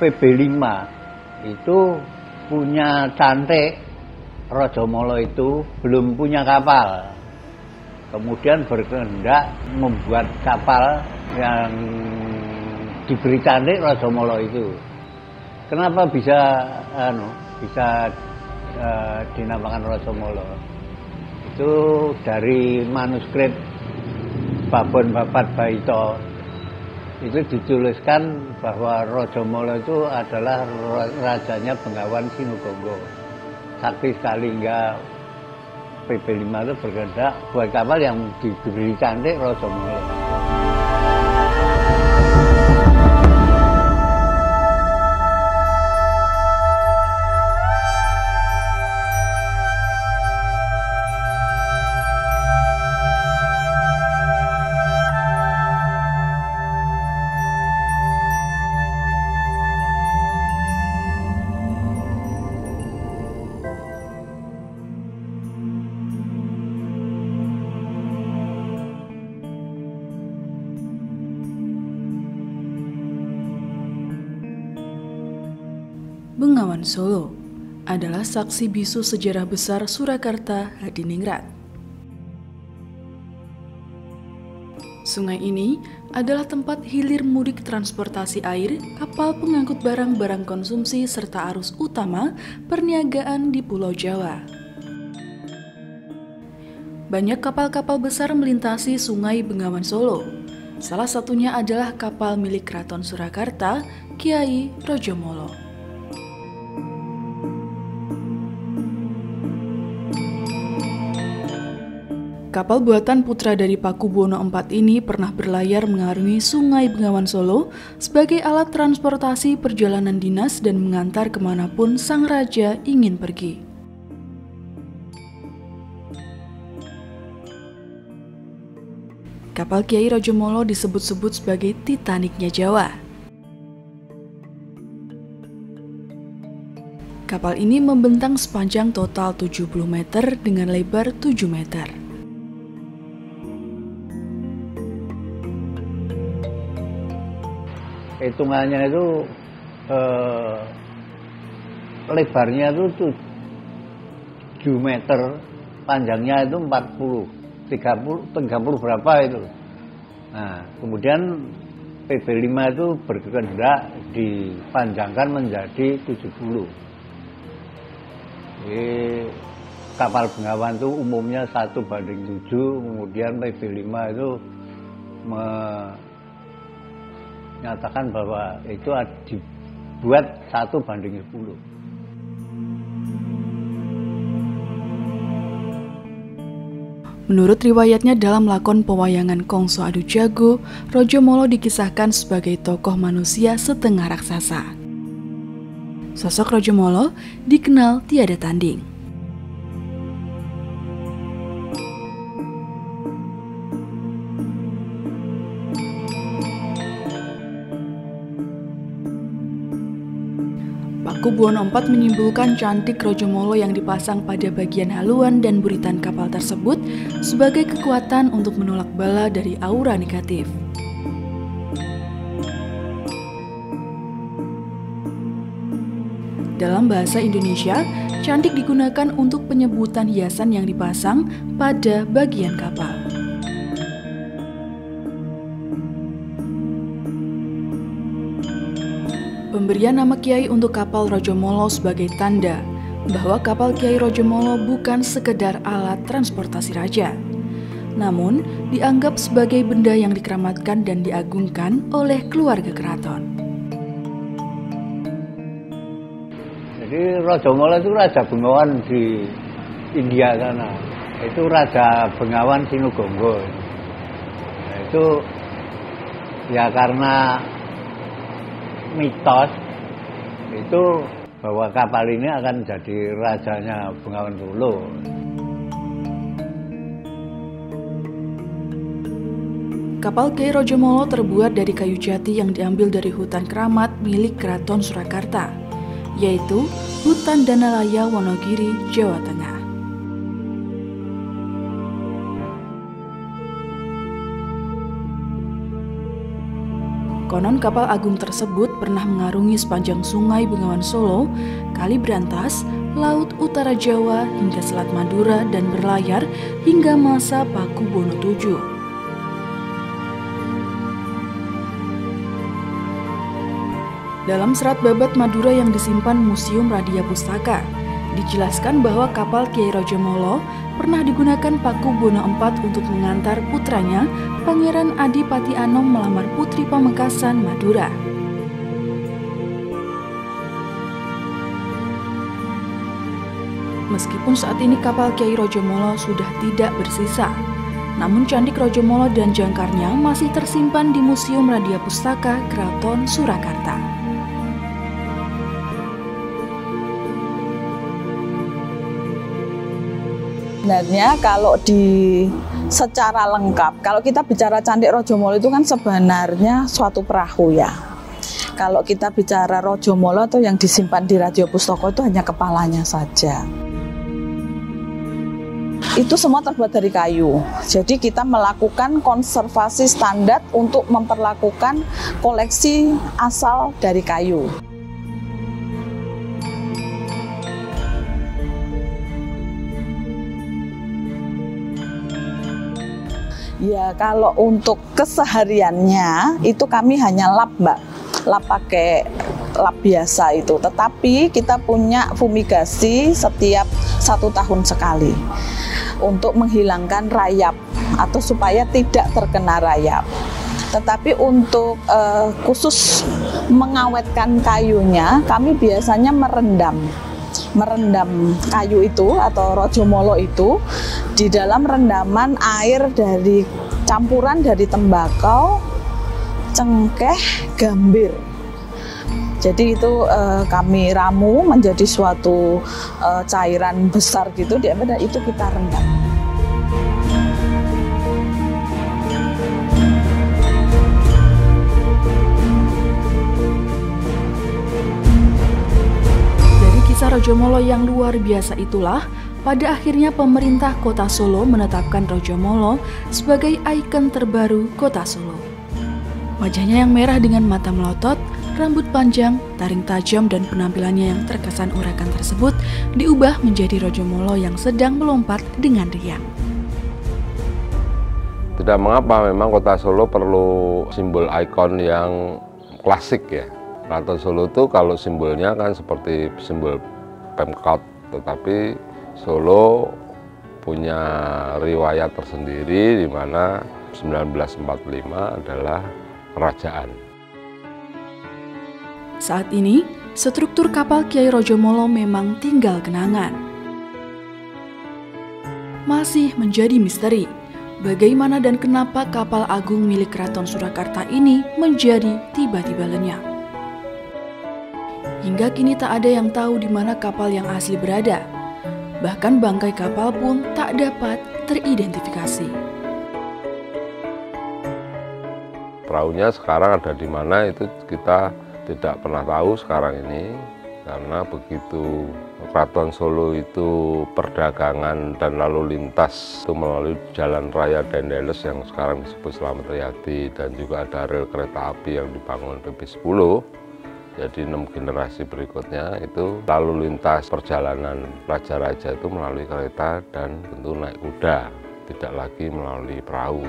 PB5 itu punya Cantik, Rajamala itu belum punya kapal. Kemudian berkehendak membuat kapal yang diberi Cantik Rajamala itu. Kenapa bisa dinamakan Rajamala? Itu dari manuskrip Babon Bapat Baita itu dituliskan bahwa Rajamala itu adalah rajanya Bengawan Sinugonggo. Sakti sekali hingga PB5 itu berkehendak buat kapal yang diberi Cantik Rajamala. Bengawan Solo adalah saksi bisu sejarah besar Surakarta Hadiningrat. Sungai ini adalah tempat hilir mudik transportasi air, kapal pengangkut barang-barang konsumsi serta arus utama perniagaan di Pulau Jawa. Banyak kapal-kapal besar melintasi Sungai Bengawan Solo. Salah satunya adalah kapal milik Keraton Surakarta, Kiai Rajamala. Kapal buatan putra dari Pakubuwono IV ini pernah berlayar mengarungi Sungai Bengawan Solo sebagai alat transportasi perjalanan dinas dan mengantar kemanapun sang raja ingin pergi. Kapal Kiai Rajamala disebut-sebut sebagai Titaniknya Jawa. Kapal ini membentang sepanjang total 70 meter dengan lebar 7 meter. Hitungannya itu lebarnya itu 7 meter, panjangnya itu 40, 30 berapa itu. Nah, kemudian PB5 itu berkehendak dipanjangkan menjadi 70. Jadi kapal Bengawan itu umumnya 1:7, kemudian PB5 itu menyatakan bahwa itu dibuat 1:10. Menurut riwayatnya dalam lakon pewayangan Kongso Adu Jago, Rajamala dikisahkan sebagai tokoh manusia setengah raksasa. Sosok Rajamala dikenal tiada tanding. Pakubuwono IV menyimpulkan cantik Rajamala yang dipasang pada bagian haluan dan buritan kapal tersebut sebagai kekuatan untuk menolak bala dari aura negatif. Dalam bahasa Indonesia, cantik digunakan untuk penyebutan hiasan yang dipasang pada bagian kapal. Pemberian nama Kiai untuk kapal Rajamala sebagai tanda bahwa kapal Kiai Rajamala bukan sekedar alat transportasi raja, namun dianggap sebagai benda yang dikeramatkan dan diagungkan oleh keluarga keraton. Jadi Rajamala itu Raja Bengawan di India sana. Itu Raja Bengawan Sinugonggo. Nah, itu ya karena mitos itu bahwa kapal ini akan jadi rajanya Bengawan Solo. Kapal Kiai Rajamala terbuat dari kayu jati yang diambil dari hutan keramat milik Keraton Surakarta, yaitu Hutan Danalaya Wonogiri, Jawa Tengah. Konon kapal agung tersebut pernah mengarungi sepanjang Sungai Bengawan Solo, Kali Brantas, Laut Utara Jawa hingga Selat Madura dan berlayar hingga masa Pakubono VII. Dalam serat babat Madura yang disimpan Museum Radia Pustaka, dijelaskan bahwa kapal Kiai Rajamala pernah digunakan Pakubono IV untuk mengantar putranya, Pangeran Adipati Anom melamar Putri Pamekasan Madura. Meskipun saat ini kapal Kiai Rajamala sudah tidak bersisa, namun Candik Rajamala dan jangkarnya masih tersimpan di Museum Radia Pustaka Keraton Surakarta. Sebenarnya kalau secara lengkap, kalau kita bicara Candik Rajamala itu kan sebenarnya suatu perahu ya. Kalau kita bicara Rajamala itu yang disimpan di Radia Pustaka itu hanya kepalanya saja. Itu semua terbuat dari kayu. Jadi kita melakukan konservasi standar untuk memperlakukan koleksi asal dari kayu. Ya, kalau untuk kesehariannya itu kami hanya lap, Mbak. Lap pakai lap biasa itu. Tetapi kita punya fumigasi setiap 1 tahun sekali untuk menghilangkan rayap atau supaya tidak terkena rayap. Tetapi untuk khusus mengawetkan kayunya, kami biasanya merendam kayu itu atau Rajamala itu di dalam rendaman air dari campuran dari tembakau, cengkeh, gambir. Jadi itu kami ramu menjadi suatu cairan besar gitu, dan itu kita rendam. Kisah Rajamala yang luar biasa itulah, pada akhirnya pemerintah Kota Solo menetapkan Rajamala sebagai ikon terbaru Kota Solo. Wajahnya yang merah dengan mata melotot, rambut panjang, taring tajam dan penampilannya yang terkesan urakan tersebut diubah menjadi Rajamala yang sedang melompat dengan riang. Tidak mengapa, memang Kota Solo perlu simbol ikon yang klasik ya. Keraton Solo itu kalau simbolnya kan seperti simbol Pemkot, tetapi Solo punya riwayat tersendiri di mana 1945 adalah kerajaan. Saat ini, struktur kapal Kiai Rajamala memang tinggal kenangan. Masih menjadi misteri bagaimana dan kenapa kapal agung milik Keraton Surakarta ini menjadi tiba-tiba lenyap. Hingga kini tak ada yang tahu di mana kapal yang asli berada. Bahkan bangkai kapal pun tak dapat teridentifikasi. Perahunya sekarang ada di mana itu kita tidak pernah tahu sekarang ini, karena begitu Keraton Solo itu perdagangan dan lalu lintas itu melalui Jalan Raya Dendeles yang sekarang disebut Slamet Riyadi, dan juga ada rel kereta api yang dibangun PP10. Jadi 6 generasi berikutnya itu lalu lintas perjalanan raja-raja itu melalui kereta dan tentu naik kuda, tidak lagi melalui perahu.